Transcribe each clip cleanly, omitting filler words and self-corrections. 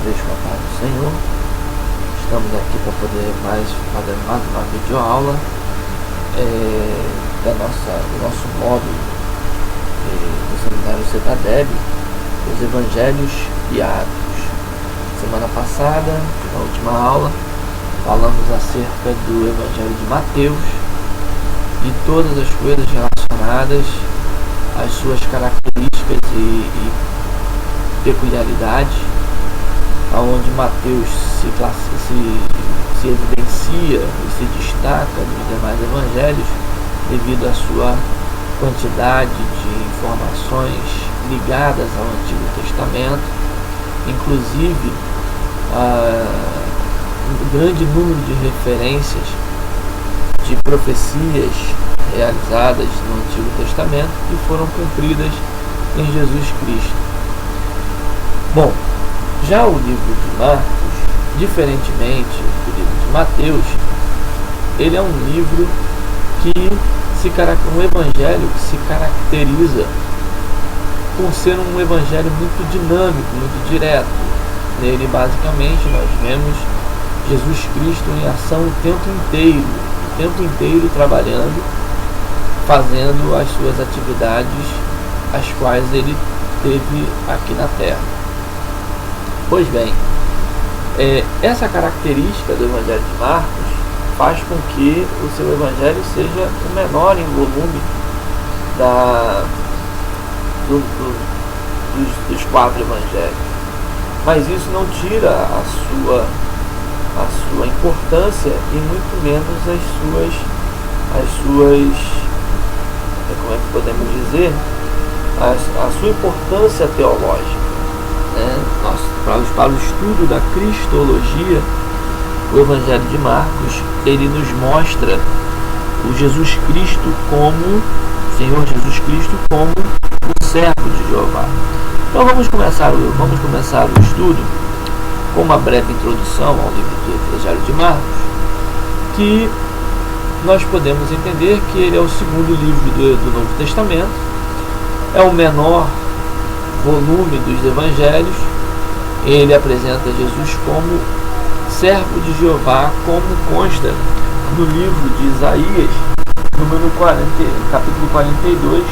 igreja com a paz do Senhor. Estamos aqui para poder fazer mais uma videoaula do nosso módulo do seminário CETADEB, os Evangelhos e Atos. Semana passada, na última aula, falamos acerca do Evangelho de Mateus e todas as coisas relacionadas às suas características e peculiaridades, onde Mateus se evidencia e se destaca dos demais evangelhos devido à sua quantidade de informações ligadas ao Antigo Testamento, inclusive um grande número de referências de profecias realizadas no Antigo Testamento que foram cumpridas em Jesus Cristo. Bom, já o livro de Marcos, diferentemente do livro de Mateus, ele é um livro um evangelho que se caracteriza por ser um evangelho muito dinâmico, muito direto. Nele, basicamente, nós vemos Jesus Cristo em ação o tempo inteiro trabalhando, fazendo as suas atividades, as quais ele teve aqui na Terra. Pois bem, essa característica do Evangelho de Marcos faz com que o seu Evangelho seja o menor em volume dos 4 Evangelhos. Mas isso não tira a sua importância e muito menos as suas como é que podemos dizer, a sua importância teológica. Para o estudo da cristologia, o Evangelho de Marcos, ele nos mostra o Jesus Cristo como Senhor Jesus Cristo como o servo de Jeová. Então vamos começar o estudo com uma breve introdução ao livro do Evangelho de Marcos, que nós podemos entender que ele é o segundo livro do Novo Testamento, é o menor volume dos evangelhos. Ele apresenta Jesus como servo de Jeová, como consta no livro de Isaías, capítulo 42,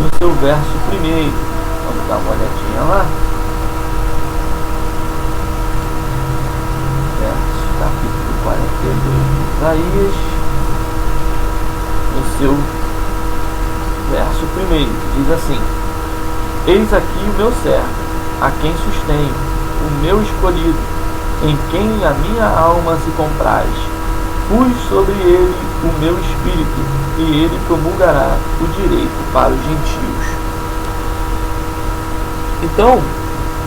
no seu verso 1. Vamos dar uma olhadinha lá. Capítulo 42 de Isaías, no seu verso 1, diz assim: Eis aqui o meu servo, a quem sustenho, o meu escolhido, em quem a minha alma se compraz. Pus sobre ele o meu espírito, e ele promulgará o direito para os gentios. Então,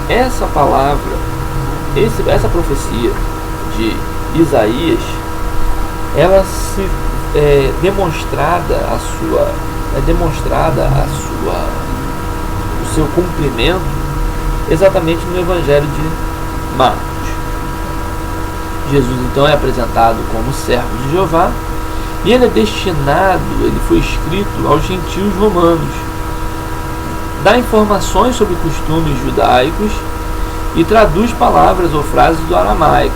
essa palavra, essa profecia de Isaías, ela é demonstrada o seu cumprimento exatamente no Evangelho de Marcos. Jesus então é apresentado como servo de Jeová e ele foi escrito aos gentios romanos, dá informações sobre costumes judaicos e traduz palavras ou frases do aramaico.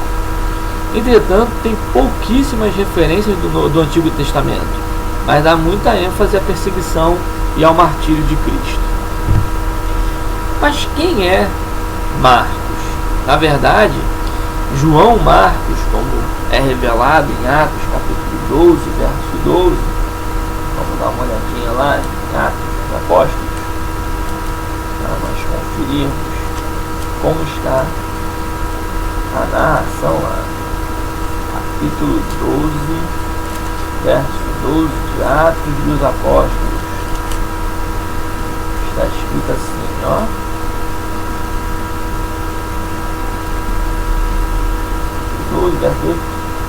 Entretanto, tem pouquíssimas referências do Antigo Testamento, mas dá muita ênfase à perseguição e ao martírio de Cristo. Mas quem é Marcos? Na verdade, João Marcos, como é revelado em Atos capítulo 12, verso 12, vamos dar uma olhadinha lá em Atos dos Apóstolos, para nós conferirmos como está a narração lá. Capítulo 12, verso 12 de Atos dos Apóstolos. Está escrito assim, ó.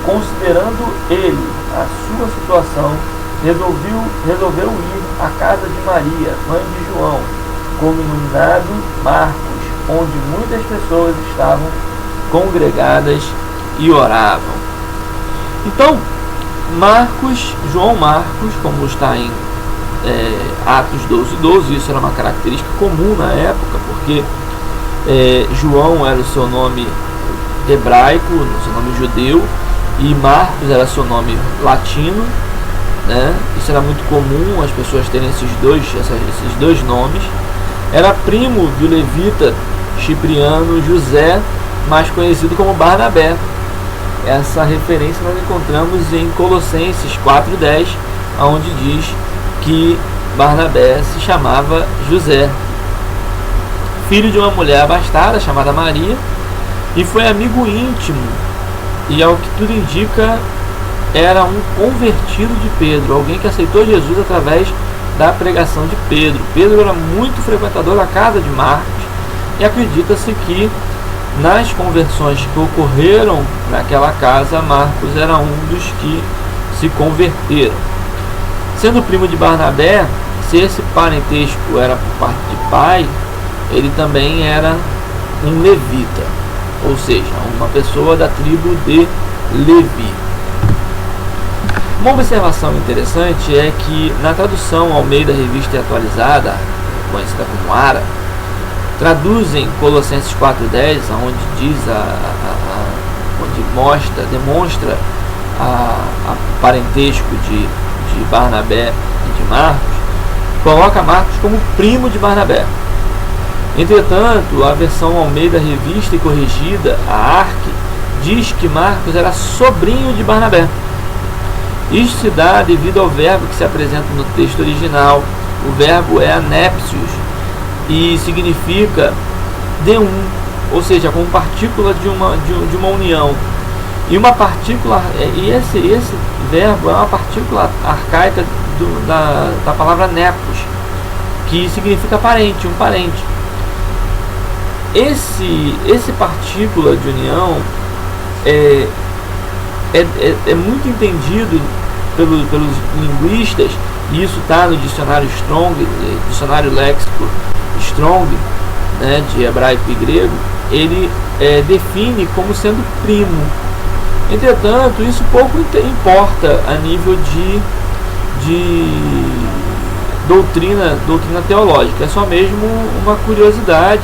Considerando ele a sua situação, resolveu ir à casa de Maria, mãe de João, denominado Marcos, onde muitas pessoas estavam congregadas e oravam. Então, João Marcos, como está em Atos 12:12, isso era uma característica comum na época, porque João era o seu nome hebraico, o seu nome judeu, e Marcos era seu nome latino, né? Isso era muito comum, as pessoas terem esses dois nomes. Era primo do levita cipriano José, mais conhecido como Barnabé. Essa referência nós encontramos em Colossenses 4:10, onde diz que Barnabé se chamava José, filho de uma mulher abastada chamada Maria, e foi amigo íntimo, e ao que tudo indica era um convertido de Pedro, alguém que aceitou Jesus através da pregação de Pedro. Pedro era muito frequentador da casa de Marcos, e acredita-se que nas conversões que ocorreram naquela casa, Marcos era um dos que se converteram. Sendo primo de Barnabé, se esse parentesco era por parte de pai, ele também era um levita, ou seja, uma pessoa da tribo de Levi. Uma observação interessante é que na tradução Almeida Revista e Atualizada, conhecida como ARA, traduzem Colossenses 4:10, onde diz onde demonstra a parentesco de Barnabé e de Marcos, coloca Marcos como primo de Barnabé. Entretanto, a versão Almeida Revista e Corrigida, a ARC, diz que Marcos era sobrinho de Barnabé. Isto se dá devido ao verbo que se apresenta no texto original. O verbo é anépsios e significa de um, ou seja, como partícula de uma união. E uma partícula, e esse verbo é uma partícula arcaica da palavra nepos, que significa parente, um parente. Esse partícula de união é muito entendido pelos linguistas, e isso está no dicionário Strong, dicionário léxico Strong, né, de hebraico e grego. Ele define como sendo primo. Entretanto, isso pouco importa a nível de doutrina teológica. É só mesmo uma curiosidade.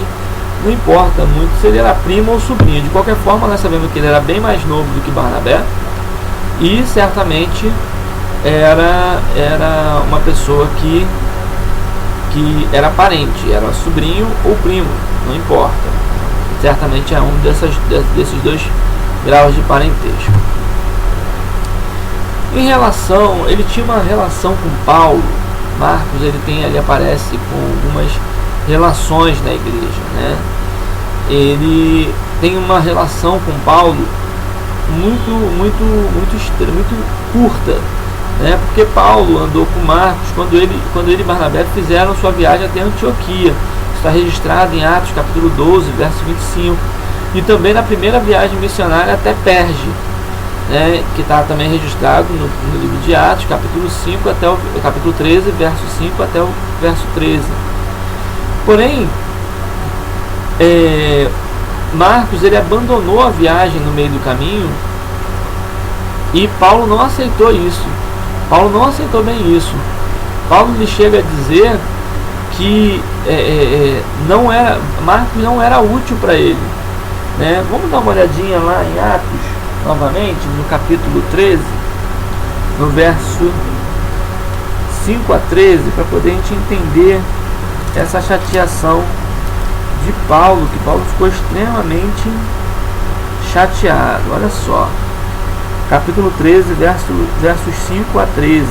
Não importa muito se ele era primo ou sobrinho. De qualquer forma, nós sabemos que ele era bem mais novo do que Barnabé, e certamente era uma pessoa que era parente, era sobrinho ou primo, não importa. Certamente é um desses dois graus de parentesco. Em relação, ele tinha uma relação com Paulo. Marcos, ele aparece com algumas relações na igreja, né? Ele tem uma relação com Paulo muito curta, né? Porque Paulo andou com Marcos quando ele e Barnabé fizeram sua viagem até Antioquia. Está registrado em Atos capítulo 12, verso 25, e também na primeira viagem missionária até Perge, né? Que está também registrado no livro de Atos, capítulo 5 até o capítulo 13, verso 5 até o verso 13. Porém, Marcos, ele abandonou a viagem no meio do caminho, e Paulo não aceitou isso. Paulo não aceitou bem isso. Paulo lhe chega a dizer que Marcos não era útil para ele, né? Vamos dar uma olhadinha lá em Atos, novamente, no capítulo 13, no verso 5 a 13, para poder a gente entender essa chateação de Paulo, que Paulo ficou extremamente chateado. Olha só, capítulo 13, versos 5 a 13,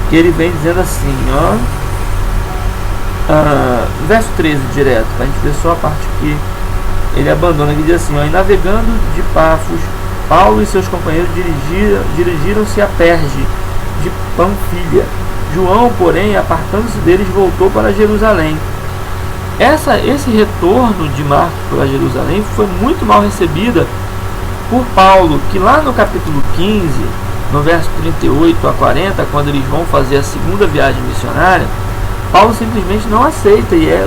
que ele vem dizendo assim, verso 13 direto, para a gente ver só a parte que ele abandona, que diz assim, e navegando de Pafos, Paulo e seus companheiros dirigiram-se a Perge de Panfilha. João, porém, apartando-se deles, voltou para Jerusalém. Esse retorno de Marcos para Jerusalém foi muito mal recebida por Paulo, que lá no capítulo 15, no verso 38 a 40, quando eles vão fazer a segunda viagem missionária, Paulo simplesmente não aceita e é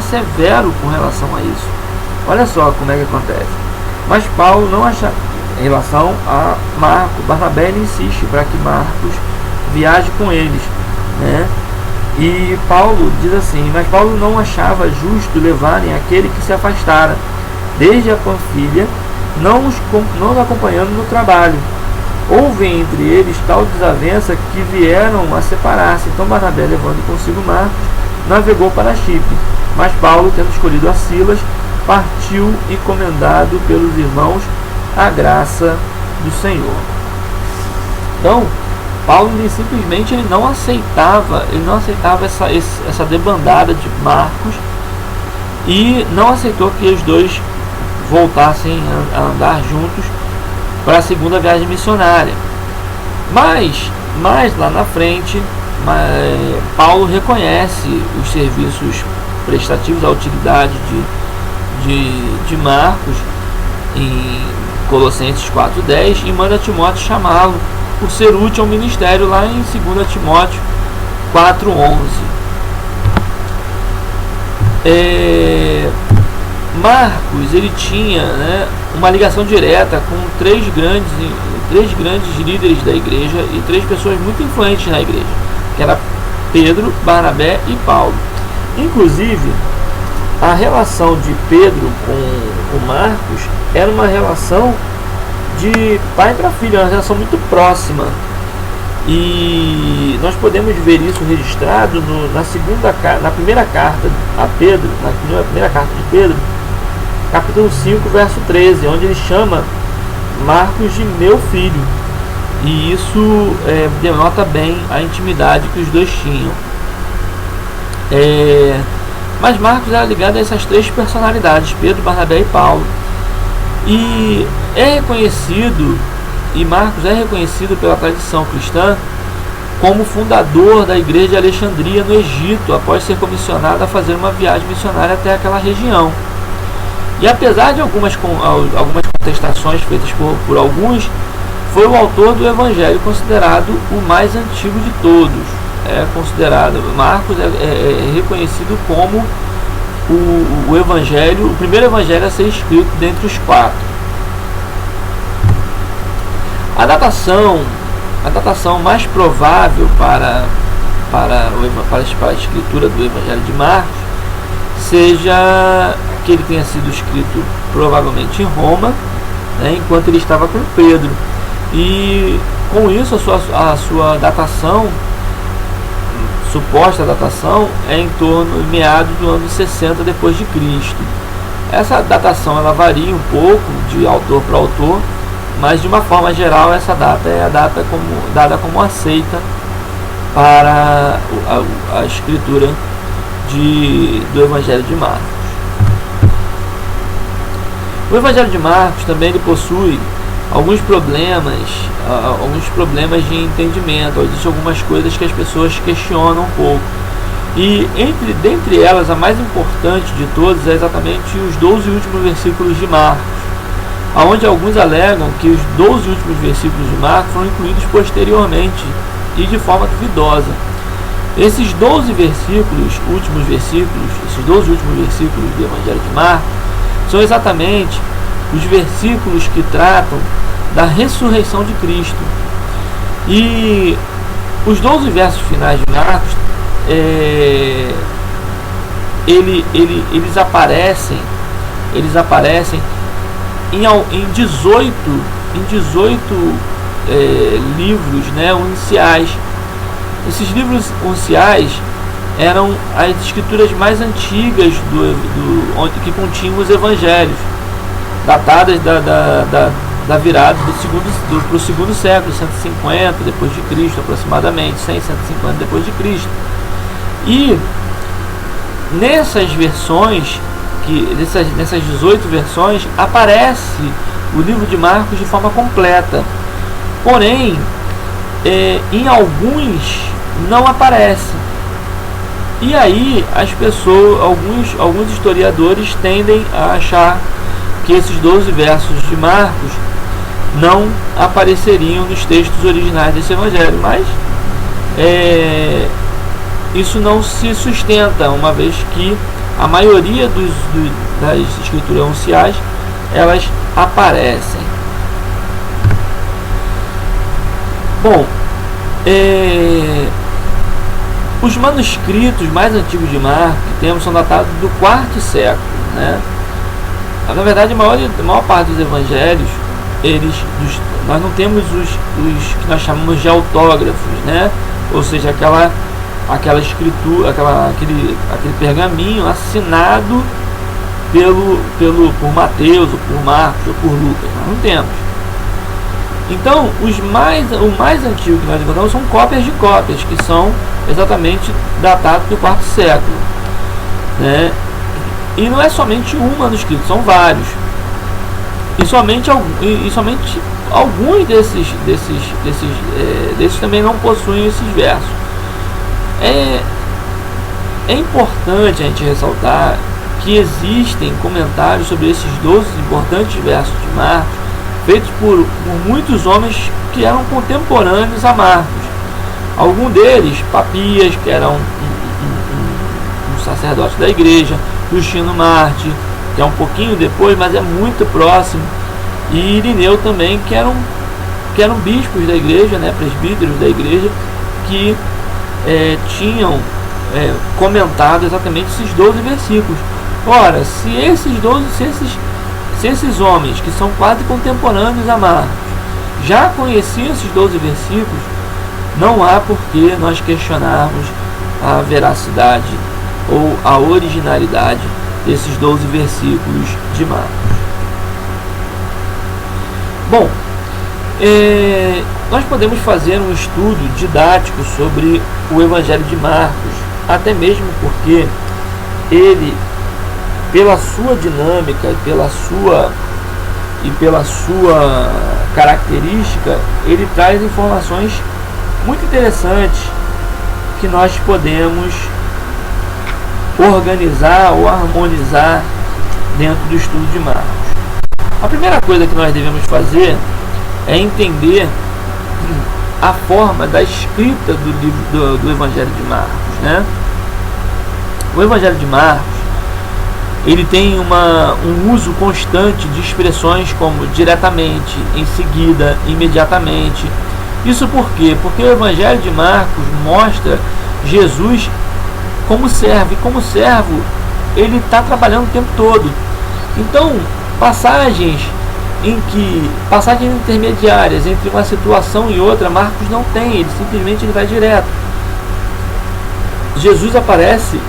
severo com relação a isso. Olha só como é que acontece. Mas Paulo não acha, em relação a Marcos, Barnabé, ele insiste para que Marcos viaje com eles, né? E Paulo diz assim: mas Paulo não achava justo levarem aquele que se afastara desde a Panfilha, não os acompanhando no trabalho. Houve entre eles tal desavença que vieram a separar-se. Então Barnabé, levando consigo Marcos, navegou para Chipre. Mas Paulo, tendo escolhido a Silas, partiu encomendado pelos irmãos à graça do Senhor. Então, Paulo simplesmente ele não aceitava essa debandada de Marcos e não aceitou que os dois voltassem a andar juntos para a segunda viagem missionária. Mas lá na frente, Paulo reconhece os serviços prestativos, a utilidade de Marcos em Colossenses 4:10 e manda Timóteo chamá-lo por ser útil ao ministério lá em 2 Timóteo 4:11. Marcos ele tinha, né, uma ligação direta com três grandes líderes da igreja e três pessoas muito influentes na igreja, que era Pedro, Barnabé e Paulo. Inclusive, a relação de Pedro com Marcos era uma relação de pai para filho, uma relação muito próxima. E nós podemos ver isso registrado na primeira carta a Pedro, na primeira carta de Pedro, capítulo 5, verso 13, onde ele chama Marcos de meu filho. E isso denota bem a intimidade que os dois tinham. Mas Marcos era ligado a essas três personalidades, Pedro, Barnabé e Paulo. E Marcos é reconhecido pela tradição cristã como fundador da igreja de Alexandria no Egito, após ser comissionado a fazer uma viagem missionária até aquela região. E apesar de algumas contestações feitas por alguns, foi o autor do evangelho considerado o mais antigo de todos. Marcos é reconhecido como o primeiro evangelho a ser escrito dentre os quatro. A datação mais provável para a escritura do evangelho de Marcos seja que ele tenha sido escrito provavelmente em Roma, né, enquanto ele estava com Pedro. E com isso a sua datação, suposta datação, é em torno de meados do ano 60 depois de Cristo. Essa datação ela varia um pouco de autor para autor, mas de uma forma geral essa data é a data dada como aceita para a escritura do Evangelho de Marcos. O Evangelho de Marcos também ele possui alguns problemas de entendimento. Existem algumas coisas que as pessoas questionam um pouco. E dentre elas, a mais importante de todas é exatamente os 12 últimos versículos de Marcos, onde alguns alegam que os 12 últimos versículos de Marcos foram incluídos posteriormente e de forma duvidosa. Esses 12 últimos versículos do Evangelho de Marcos são exatamente os versículos que tratam da ressurreição de Cristo. E os 12 versos finais de Marcos, eles aparecem em 18 livros, né, unciais. Esses livros unciais eram as escrituras mais antigas que continham os evangelhos, datadas da virada para o segundo século, 150 depois de Cristo, aproximadamente 150 depois de Cristo. E nessas versões, nessas 18 versões, aparece o livro de Marcos de forma completa. Porém, em alguns não aparece. E aí as pessoas, alguns historiadores tendem a achar que esses 12 versos de Marcos não apareceriam nos textos originais desse evangelho, mas isso não se sustenta, uma vez que a maioria das escrituras unciais elas aparecem. Os manuscritos mais antigos de Marcos que temos são datados do quarto século, né? Na verdade, a maior parte dos evangelhos, nós não temos os que nós chamamos de autógrafos, né? Ou seja, aquela escritura, aquele pergaminho assinado por Mateus, ou por Marcos, ou por Lucas. Nós não temos. Então, o mais antigo que nós encontramos são cópias de cópias, que são exatamente datados do quarto século, né? E não é somente um manuscrito, são vários. E somente alguns desses também não possuem esses versos. É importante a gente ressaltar que existem comentários sobre esses 12 importantes versos de Marcos, feitos por muitos homens que eram contemporâneos a Marcos. Algum deles, Papias, que era um sacerdote da igreja, Justino Marte, que é um pouquinho depois, mas é muito próximo, e Irineu também, que eram bispos da igreja, né, presbíteros da igreja, que tinham comentado exatamente esses 12 versículos. Ora, se esses homens, que são quase contemporâneos a Marcos, já conheciam esses 12 versículos, não há por que nós questionarmos a veracidade ou a originalidade desses 12 versículos de Marcos. Bom, nós podemos fazer um estudo didático sobre o Evangelho de Marcos, até mesmo porque ele, pela sua dinâmica e pela sua característica, ele traz informações muito interessantes que nós podemos organizar ou harmonizar dentro do estudo de Marcos. A primeira coisa que nós devemos fazer é entender a forma da escrita do livro do Evangelho de Marcos, né? O Evangelho de Marcos, ele tem um uso constante de expressões como diretamente, em seguida, imediatamente. Isso por quê? Porque o Evangelho de Marcos mostra Jesus como servo, e como servo ele está trabalhando o tempo todo. Então, passagens intermediárias entre uma situação e outra, Marcos não tem, ele simplesmente vai direto. Jesus aparece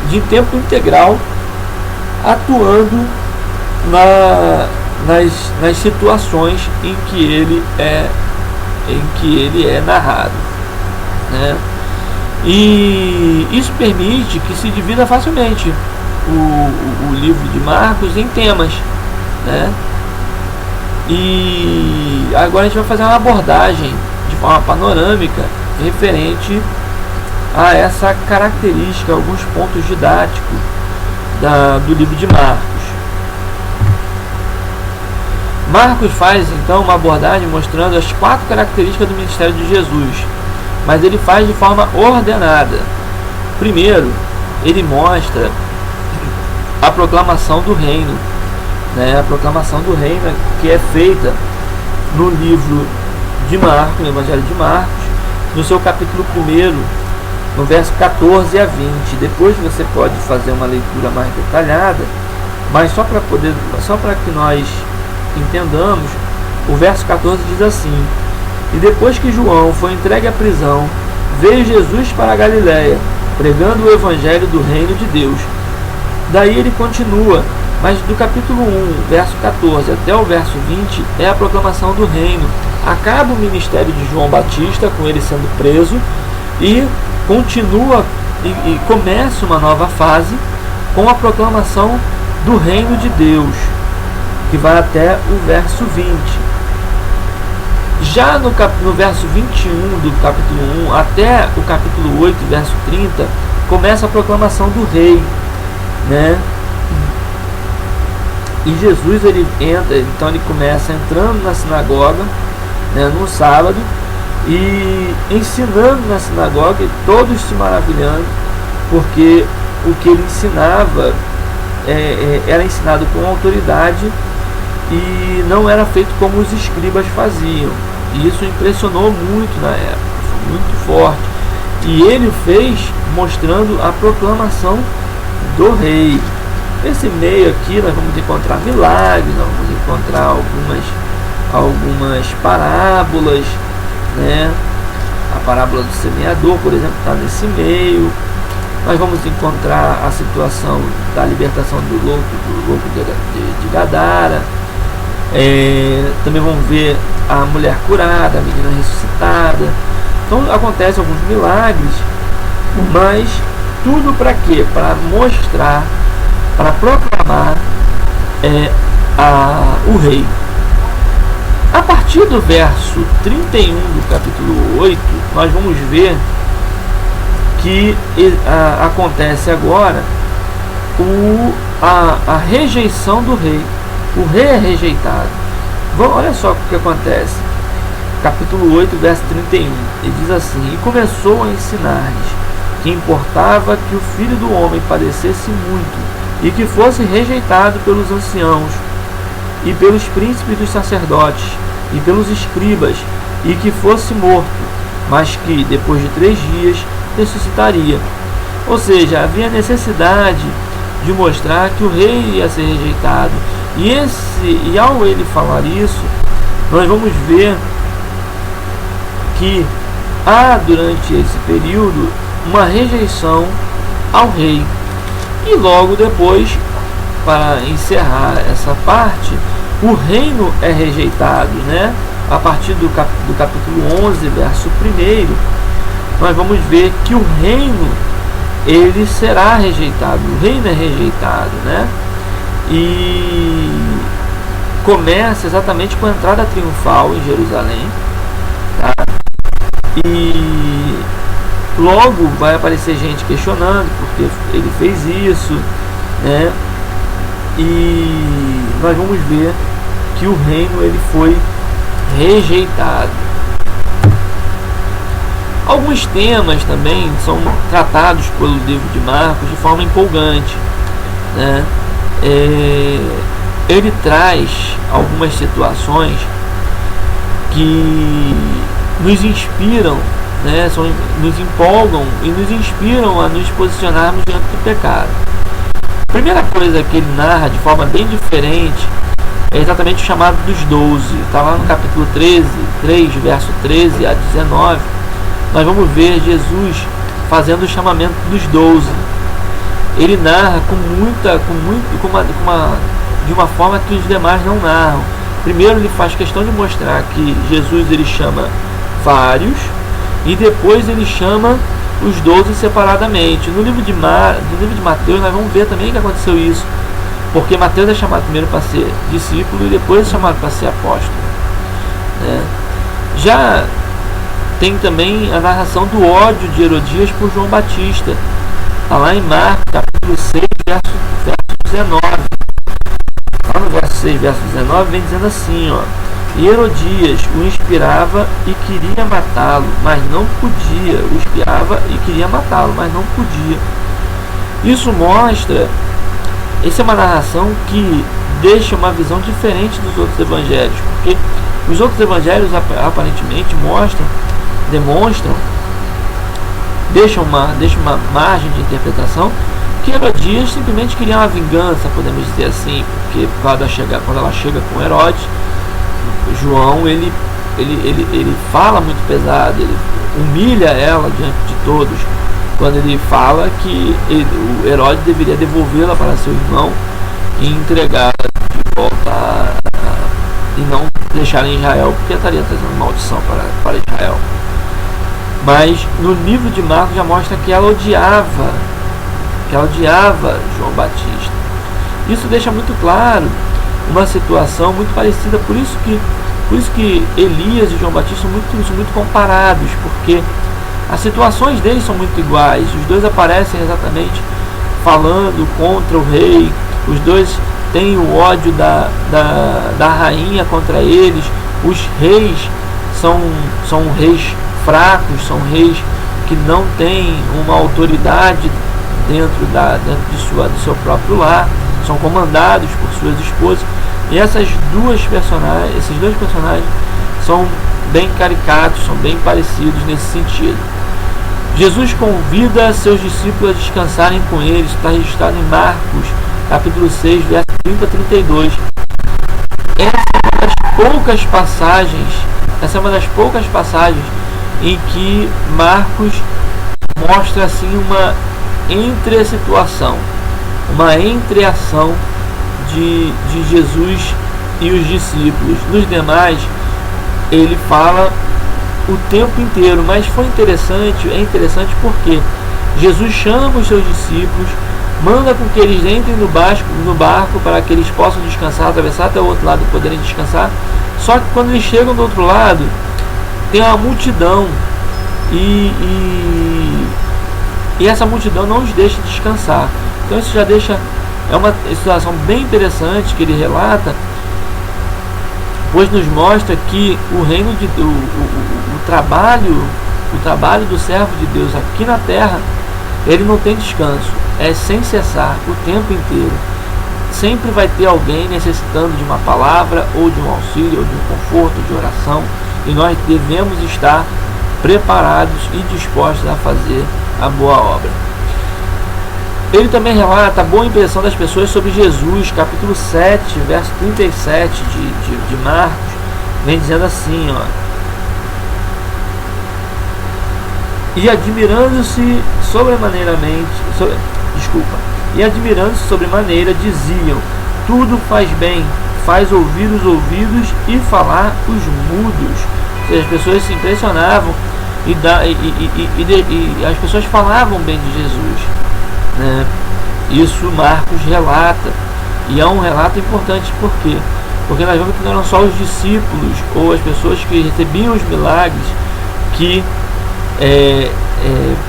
de tempo integral, atuando nas situações em que ele é narrado, né? E isso permite que se divida facilmente o livro de Marcos em temas, né? E agora a gente vai fazer uma abordagem de forma panorâmica referente a essa característica, alguns pontos didáticos do livro de Marcos. Marcos faz então uma abordagem mostrando as 4 características do ministério de Jesus, mas ele faz de forma ordenada. Primeiro, ele mostra a proclamação do reino, né? A proclamação do reino que é feita no livro de Marcos, no Evangelho de Marcos, no seu capítulo 1, no verso 14 a 20. Depois você pode fazer uma leitura mais detalhada, mas só para que nós entendamos, o verso 14 diz assim: e depois que João foi entregue à prisão, veio Jesus para a Galiléia, pregando o evangelho do reino de Deus. Daí ele continua, mas do capítulo 1, verso 14 até o verso 20 é a proclamação do reino. Acaba o ministério de João Batista, com ele sendo preso, e continua e começa uma nova fase com a proclamação do reino de Deus, que vai até o verso 20. Já no verso 21 do capítulo 1 até o capítulo 8, verso 30, começa a proclamação do rei, né? E Jesus, ele entra, então ele começa entrando na sinagoga, né, no sábado, e ensinando na sinagoga, e todos se maravilhando, porque o que ele ensinava era ensinado com autoridade e não era feito como os escribas faziam. E isso impressionou muito na época, foi muito forte. E ele o fez mostrando a proclamação do rei. Nesse meio aqui nós vamos encontrar milagres, nós vamos encontrar algumas parábolas, né? A parábola do semeador, por exemplo, está nesse meio. Nós vamos encontrar a situação da libertação do louco de Gadara. Também vamos ver a mulher curada, a menina ressuscitada. Então acontecem alguns milagres, mas tudo para quê? Para mostrar, para proclamar o rei. A partir do verso 31 do capítulo 8, nós vamos ver que acontece agora a rejeição do rei. O rei é rejeitado. Olha só o que acontece. Capítulo 8, verso 31. Ele diz assim: E começou a ensinar-lhes que importava que o Filho do Homem padecesse muito, e que fosse rejeitado pelos anciãos, e pelos príncipes dos sacerdotes, e pelos escribas, e que fosse morto, mas que, depois de 3 dias, ressuscitaria. Ou seja, havia necessidade de mostrar que o rei ia ser rejeitado. E ao ele falar isso, nós vamos ver que há durante esse período uma rejeição ao rei. E logo depois, para encerrar essa parte, o reino é rejeitado, né? A partir do capítulo 11, verso 1, nós vamos ver que o reino ele será rejeitado. O reino é rejeitado, né? E começa exatamente com a entrada triunfal em Jerusalém, tá? E logo vai aparecer gente questionando porque ele fez isso, né? E nós vamos ver que o reino ele foi rejeitado. Alguns temas também são tratados pelo livro de Marcos de forma empolgante, né? Ele traz algumas situações que nos inspiram, né? Nos empolgam e nos inspiram a nos posicionarmos diante do pecado. A primeira coisa que ele narra de forma bem diferente é exatamente o chamado dos 12. Está lá no capítulo 3, verso 13 a 19. Nós vamos ver Jesus fazendo o chamamento dos 12. Ele narra de uma forma que os demais não narram. Primeiro ele faz questão de mostrar que Jesus ele chama vários, e depois ele chama os 12 separadamente. No livro de Mateus nós vamos ver também que aconteceu isso, porque Mateus é chamado primeiro para ser discípulo e depois é chamado para ser apóstolo, né? Já tem também a narração do ódio de Herodias por João Batista. Está lá em Marcos, capítulo 6, verso 19. Lá no verso 6, verso 19, vem dizendo assim, ó: E Herodias o inspirava e queria matá-lo, mas não podia. O espiava e queria matá-lo, mas não podia. Isso mostra, essa é uma narração que deixa uma visão diferente dos outros evangelhos, porque os outros evangelhos aparentemente demonstram, deixam uma margem de interpretação que Herodias simplesmente queria uma vingança, podemos dizer assim, porque quando ela chega com Herodes, João ele fala muito pesado, ele humilha ela diante de todos, quando ele fala que o Herodes deveria devolvê-la para seu irmão e entregá-la de volta e não deixar em Israel, porque estaria trazendo maldição para Israel. Mas no livro de Marcos já mostra que ela odiava João Batista. Isso deixa muito claro uma situação muito parecida, por isso que Elias e João Batista são muito comparados, porque as situações deles são muito iguais. Os dois aparecem exatamente falando contra o rei, os dois têm o ódio da rainha contra eles. Os reis são reis fracos, são reis que não têm uma autoridade dentro do seu próprio lar, são comandados por suas esposas. E esses dois personagens são bem caricatos, são bem parecidos nesse sentido. Jesus convida seus discípulos a descansarem com eles. Está registrado em Marcos, capítulo 6, verso 30 a 32. Essa é uma das poucas passagens em que Marcos mostra assim uma entre-situação, uma entreação de Jesus e os discípulos. Nos demais, ele fala o tempo inteiro, mas é interessante porque Jesus chama os seus discípulos, manda com que eles entrem no barco para que eles possam descansar, atravessar até o outro lado e poderem descansar. Só que quando eles chegam do outro lado, tem uma multidão e essa multidão não os deixa descansar. Então isso já deixa, é uma situação bem interessante que ele relata, pois nos mostra que o reino de o trabalho do servo de Deus aqui na terra, ele não tem descanso, é sem cessar, o tempo inteiro. Sempre vai ter alguém necessitando de uma palavra, ou de um auxílio, ou de um conforto, de oração, e nós devemos estar preparados e dispostos a fazer a boa obra. Ele também relata a boa impressão das pessoas sobre Jesus, capítulo 7, verso 37 de Marcos, vem dizendo assim, e admirando-se sobremaneira, diziam: tudo faz bem, faz ouvir os ouvidos e falar os mudos. Ou seja, as pessoas se impressionavam e as pessoas falavam bem de Jesus, né? Isso Marcos relata, e é um relato importante. Por quê? Porque nós vemos que não eram só os discípulos ou as pessoas que recebiam os milagres que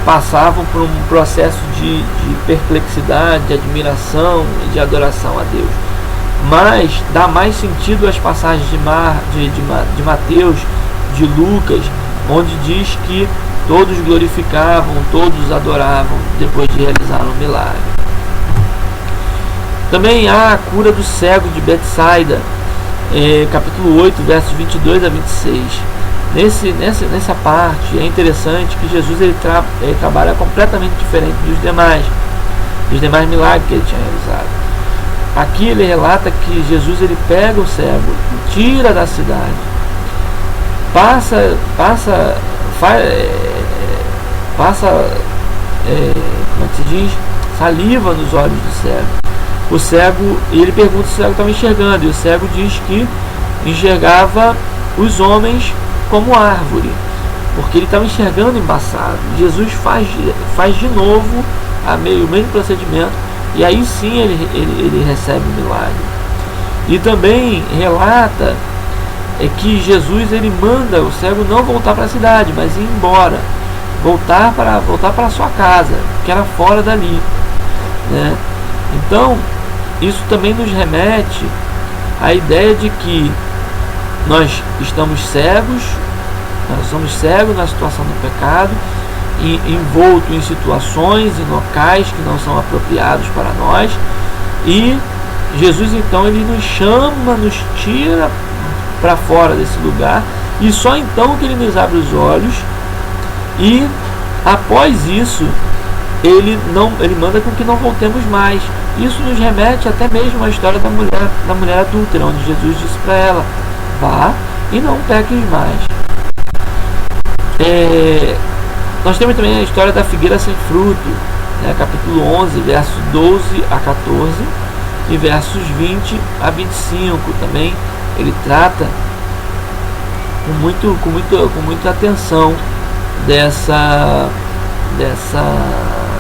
passavam por um processo de perplexidade, de admiração e de adoração a Deus, mas dá mais sentido às passagens de Mateus, de Lucas, onde diz que todos glorificavam, todos adoravam depois de realizar um milagre. Também há a cura do cego de Betsaida, capítulo 8, versos 22 a 26. Nessa parte é interessante que Jesus ele trabalha completamente diferente dos demais milagres que ele tinha realizado. Aqui ele relata que Jesus ele pega o cego, tira da cidade, como é que se diz? Saliva nos olhos do cego. O cego, ele pergunta se o cego estava enxergando, e o cego diz que enxergava os homens como árvore, porque ele estava enxergando embaçado. Jesus faz de novo o mesmo procedimento, e aí sim ele recebe o milagre. E também relata que Jesus ele manda o cego não voltar para a cidade, mas ir embora, voltar para a sua casa, que era fora dali, né? Então isso também nos remete à ideia de que nós somos cegos na situação do pecado, e envolto em situações e locais que não são apropriados para nós, e Jesus então ele nos chama, nos tira para fora desse lugar, e só então que ele nos abre os olhos, e após isso ele manda com que não voltemos mais. Isso nos remete até mesmo à história da mulher adúltera, onde Jesus disse para ela: vá e não peques mais. Nós temos também a história da figueira sem fruto, né? Capítulo 11, versos 12 a 14 e versos 20 a 25. Também ele trata com muita atenção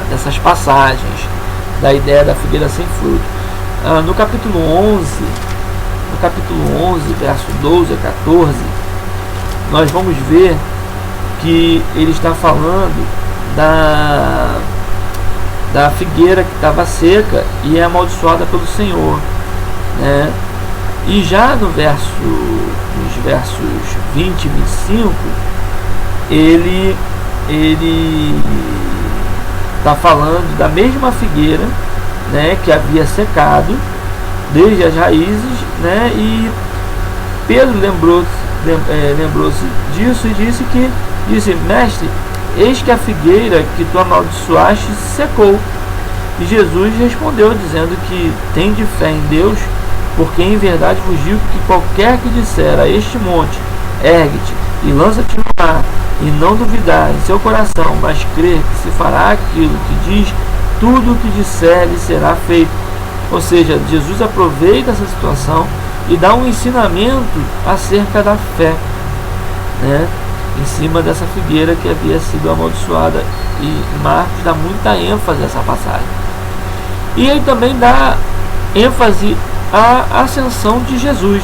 dessas passagens, da ideia da figueira sem fruto. No capítulo 11, verso 12 a 14, nós vamos ver que ele está falando da figueira que estava seca e é amaldiçoada pelo Senhor, né? E já nos versos 20 e 25, ele está falando da mesma figueira, né, que havia secado desde as raízes, né? E Pedro lembrou-se disso e disse: mestre, eis que a figueira que tu amaldiçoaste secou. E Jesus respondeu, dizendo que tende fé em Deus, porque em verdade vos digo que qualquer que disser a este monte, ergue-te e lança-te no mar, e não duvidar em seu coração, mas crer que se fará aquilo que diz, tudo o que disser lhe será feito. Ou seja, Jesus aproveita essa situação e dá um ensinamento acerca da fé, né? Em cima dessa figueira que havia sido amaldiçoada. E Marcos dá muita ênfase a essa passagem. E ele também dá ênfase à ascensão de Jesus.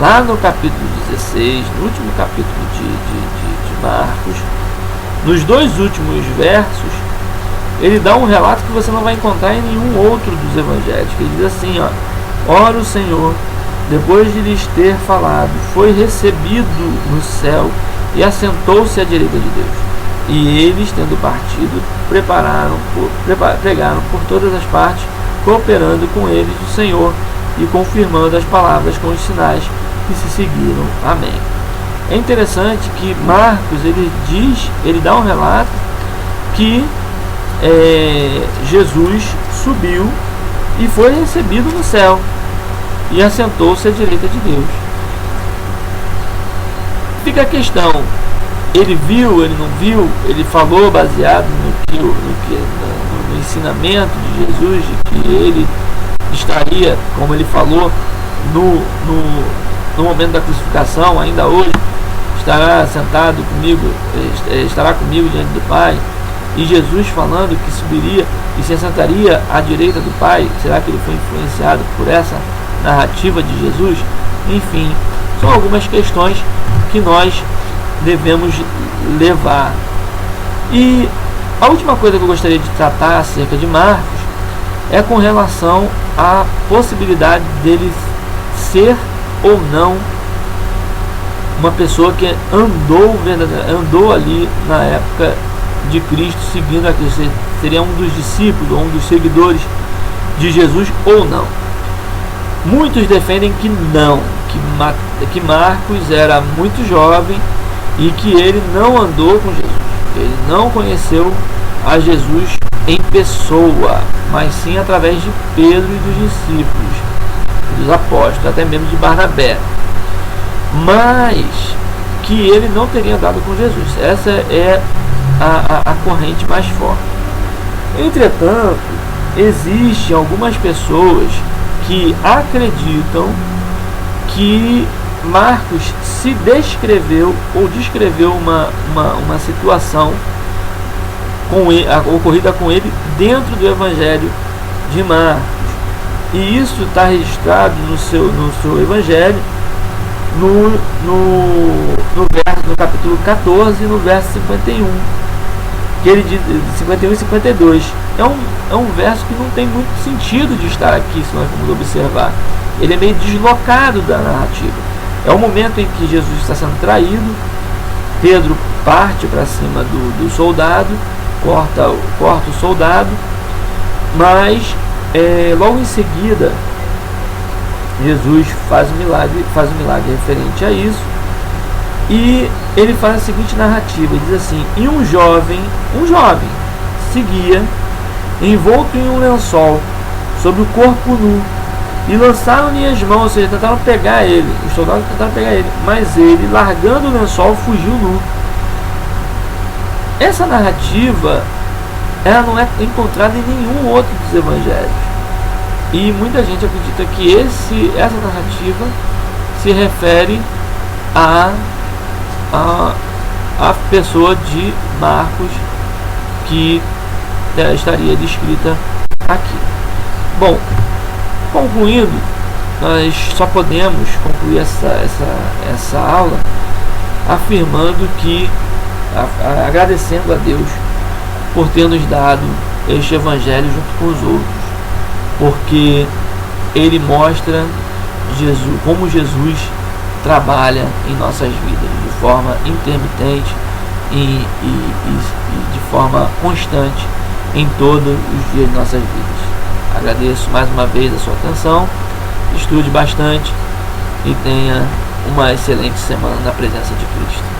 Lá no capítulo 16, no último capítulo de Marcos, nos dois últimos versos, ele dá um relato que você não vai encontrar em nenhum outro dos evangelhos. Que ele diz assim, ora o Senhor, depois de lhes ter falado, foi recebido no céu e assentou-se à direita de Deus. E eles, tendo partido, pregaram por todas as partes, cooperando com eles o Senhor e confirmando as palavras com os sinais que se seguiram. Amém. É interessante que Marcos, ele dá um relato que Jesus subiu e foi recebido no céu e assentou-se à direita de Deus. Fica a questão, ele viu, ele não viu, ele falou baseado no ensinamento de Jesus, de que ele estaria, como ele falou, no momento da crucificação, ainda hoje, estará sentado comigo, estará comigo diante do Pai. E Jesus falando que subiria e se assentaria à direita do Pai. Será que ele foi influenciado por essa narrativa de Jesus? Enfim, são algumas questões que nós devemos levar. E a última coisa que eu gostaria de tratar acerca de Marcos é com relação à possibilidade dele ser ou não uma pessoa que andou ali na época de Cristo, seguindo a Cristo, seria um dos discípulos, um dos seguidores de Jesus ou não. Muitos defendem que não, que Marcos era muito jovem e que ele não andou com Jesus, ele não conheceu a Jesus em pessoa, mas sim através de Pedro e dos discípulos, dos apóstolos, até mesmo de Barnabé, mas que ele não teria andado com Jesus. Essa é a corrente mais forte. Entretanto, existem algumas pessoas que acreditam que Marcos se descreveu ou descreveu uma situação ocorrida com ele dentro do Evangelho de Marcos, e isso está registrado no seu Evangelho no capítulo 14, no verso 51, que ele diz, 51 e 52. É um verso que não tem muito sentido de estar aqui, se nós vamos observar. Ele é meio deslocado da narrativa. É o momento em que Jesus está sendo traído, Pedro parte para cima do soldado, corta o soldado, mas logo em seguida Jesus faz um milagre referente a isso, e ele faz a seguinte narrativa, ele diz assim: e um jovem seguia, envolto em um lençol, sobre o corpo nu, e lançaram-lhe as mãos, ou seja, tentaram pegar ele, os soldados tentaram pegar ele, mas ele, largando o lençol, fugiu nu. Essa narrativa, ela não é encontrada em nenhum outro dos evangelhos, e muita gente acredita que essa narrativa se refere a pessoa de Marcos, que estaria descrita aqui. Bom, concluindo, nós só podemos concluir essa aula afirmando que, agradecendo a Deus por ter nos dado este evangelho junto com os outros, porque ele mostra como Jesus trabalha em nossas vidas de forma intermitente e de forma constante em todos os dias de nossas vidas. Agradeço mais uma vez a sua atenção, estude bastante e tenha uma excelente semana na presença de Cristo.